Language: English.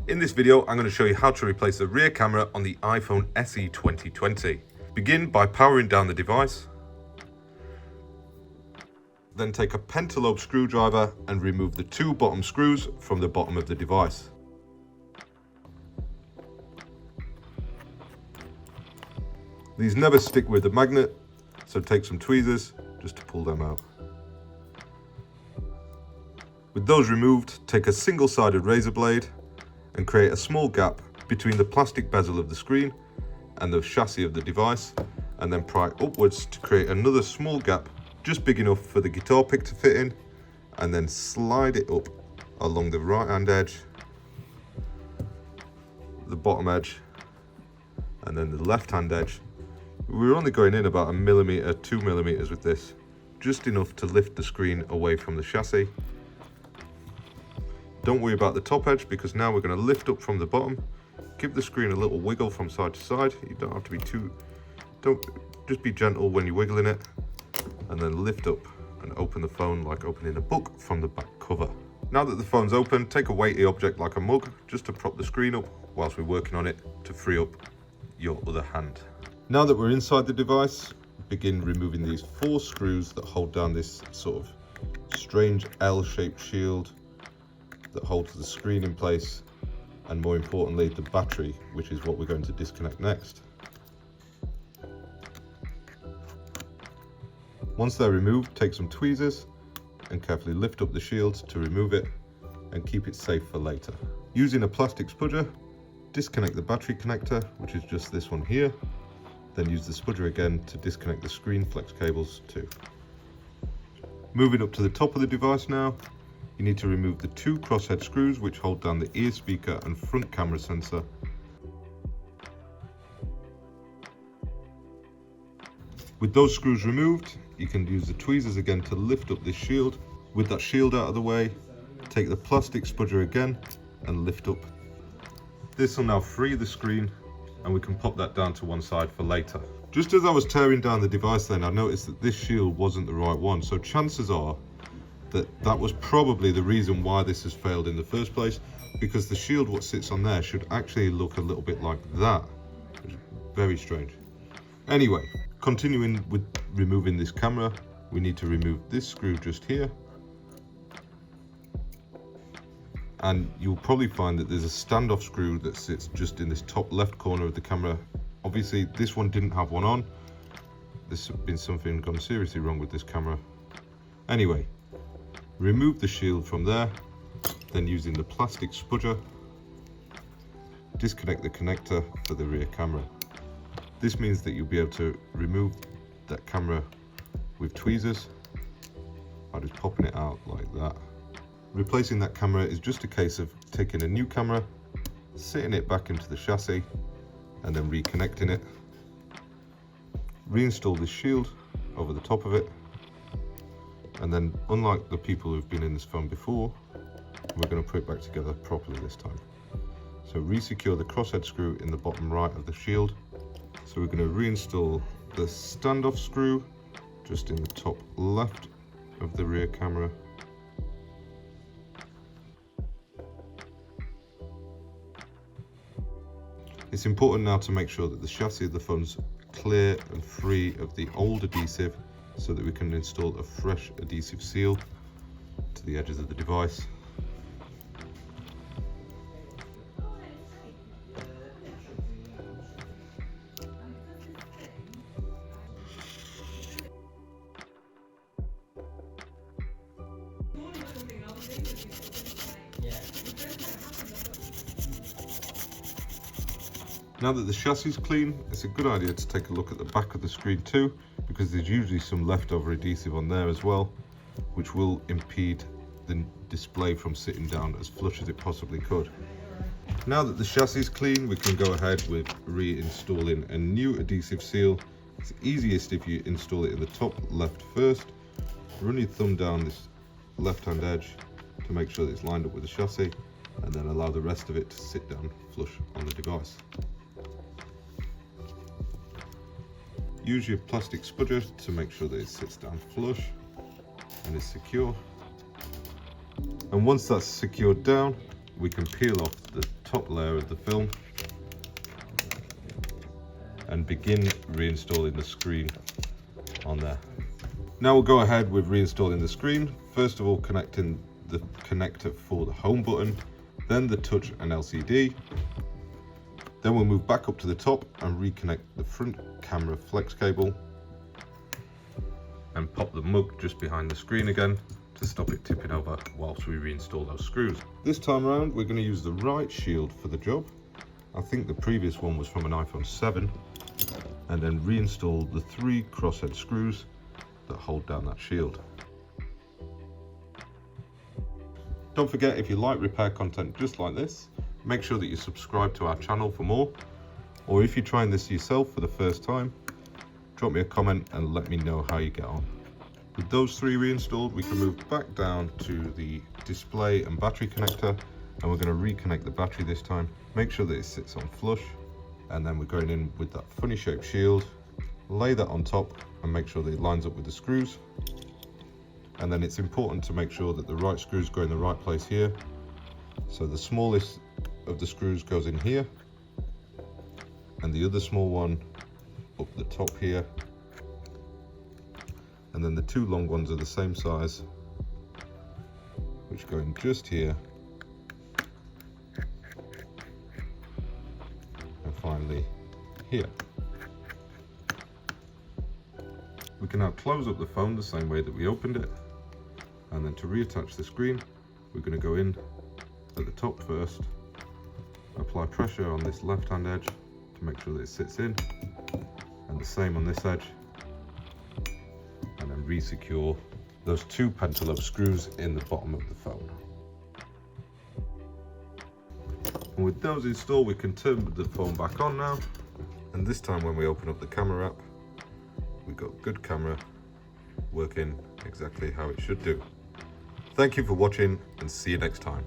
In this video, I'm going to show you how to replace the rear camera on the iPhone SE 2020. Begin by powering down the device. Then take a pentalobe screwdriver and remove the two bottom screws from the bottom of the device. These never stick with the magnet, so take some tweezers just to pull them out. With those removed, take a single-sided razor blade and create a small gap between the plastic bezel of the screen and the chassis of the device, and then pry upwards to create another small gap just big enough for the guitar pick to fit in, and then slide it up along the right hand edge, the bottom edge, and then the left hand edge. We're only going in about 1 millimeter, 2 millimeters with this, just enough to lift the screen away from the chassis. Don't worry about the top edge, because now we're going to lift up from the bottom. Give the screen a little wiggle from side to side. You don't have to be just be gentle when you're wiggling it, and then lift up and open the phone like opening a book from the back cover. Now that the phone's open, take a weighty object like a mug just to prop the screen up whilst we're working on it to free up your other hand. Now that we're inside the device, begin removing these 4 screws that hold down this sort of strange L-shaped shield that holds the screen in place, and more importantly the battery, which is what we're going to disconnect next. Once they're removed, take some tweezers and carefully lift up the shield to remove it and keep it safe for later. Using a plastic spudger, disconnect the battery connector, which is just this one here. Then use the spudger again to disconnect the screen flex cables too. Moving up to the top of the device now, you need to remove the 2 crosshead screws which hold down the ear speaker and front camera sensor. With those screws removed, you can use the tweezers again to lift up this shield. With that shield out of the way, take the plastic spudger again and lift up. This will now free the screen, and we can pop that down to one side for later. Just as I was tearing down the device then, I noticed that this shield wasn't the right one, so chances are that was probably the reason why this has failed in the first place, because the shield what sits on there should actually look a little bit like that, which is very strange. Anyway, continuing with removing this camera, we need to remove this screw just here. And you'll probably find that there's a standoff screw that sits just in this top left corner of the camera. Obviously this one didn't have one on. There's been something gone seriously wrong with this camera. Anyway, remove the shield from there, then using the plastic spudger, disconnect the connector for the rear camera. This means that you'll be able to remove that camera with tweezers by just popping it out like that. Replacing that camera is just a case of taking a new camera, sitting it back into the chassis, and then reconnecting it. Reinstall this shield over the top of it, and then, unlike the people who've been in this phone before, we're going to put it back together properly this time. So re-secure the crosshead screw in the bottom right of the shield. So we're going to reinstall the standoff screw just in the top left of the rear camera. It's important now to make sure that the chassis of the phone's clear and free of the old adhesive, so that we can install a fresh adhesive seal to the edges of the device. Now that the chassis is clean, it's a good idea to take a look at the back of the screen too, because there's usually some leftover adhesive on there as well, which will impede the display from sitting down as flush as it possibly could. Now that the chassis is clean, we can go ahead with reinstalling a new adhesive seal. It's easiest if you install it in the top left first. Run your thumb down this left hand edge to make sure that it's lined up with the chassis, and then allow the rest of it to sit down flush on the device. Use your plastic spudger to make sure that it sits down flush and is secure. And once that's secured down, we can peel off the top layer of the film and begin reinstalling the screen on there. Now we'll go ahead with reinstalling the screen. First of all, connecting the connector for the home button, then the touch and LCD. Then we'll move back up to the top and reconnect the front camera flex cable and pop the mug just behind the screen again to stop it tipping over whilst we reinstall those screws. This time around, we're going to use the right shield for the job. I think the previous one was from an iPhone 7, and then reinstall the 3 crosshead screws that hold down that shield. Don't forget, if you like repair content just like this, make sure that you subscribe to our channel for more, or if you're trying this yourself for the first time, drop me a comment and let me know how you get on. With those 3 reinstalled, we can move back down to the display and battery connector, and we're going to reconnect the battery this time. Make sure that it sits on flush, and then we're going in with that funny shaped shield, lay that on top and make sure that it lines up with the screws. And then it's important to make sure that the right screws go in the right place here. So the smallest of the screws goes in here, and the other small one up the top here, and then the 2 long ones are the same size, which go in just here, and finally here. We can now close up the phone the same way that we opened it, and then to reattach the screen, we're going to go in at the top first, apply pressure on this left hand edge to make sure that it sits in, and the same on this edge, and then re-secure those 2 pentalobe screws in the bottom of the phone. And with those installed, we can turn the phone back on now, and this time when we open up the camera app, we've got good camera working exactly how it should do. Thank you for watching, and see you next time.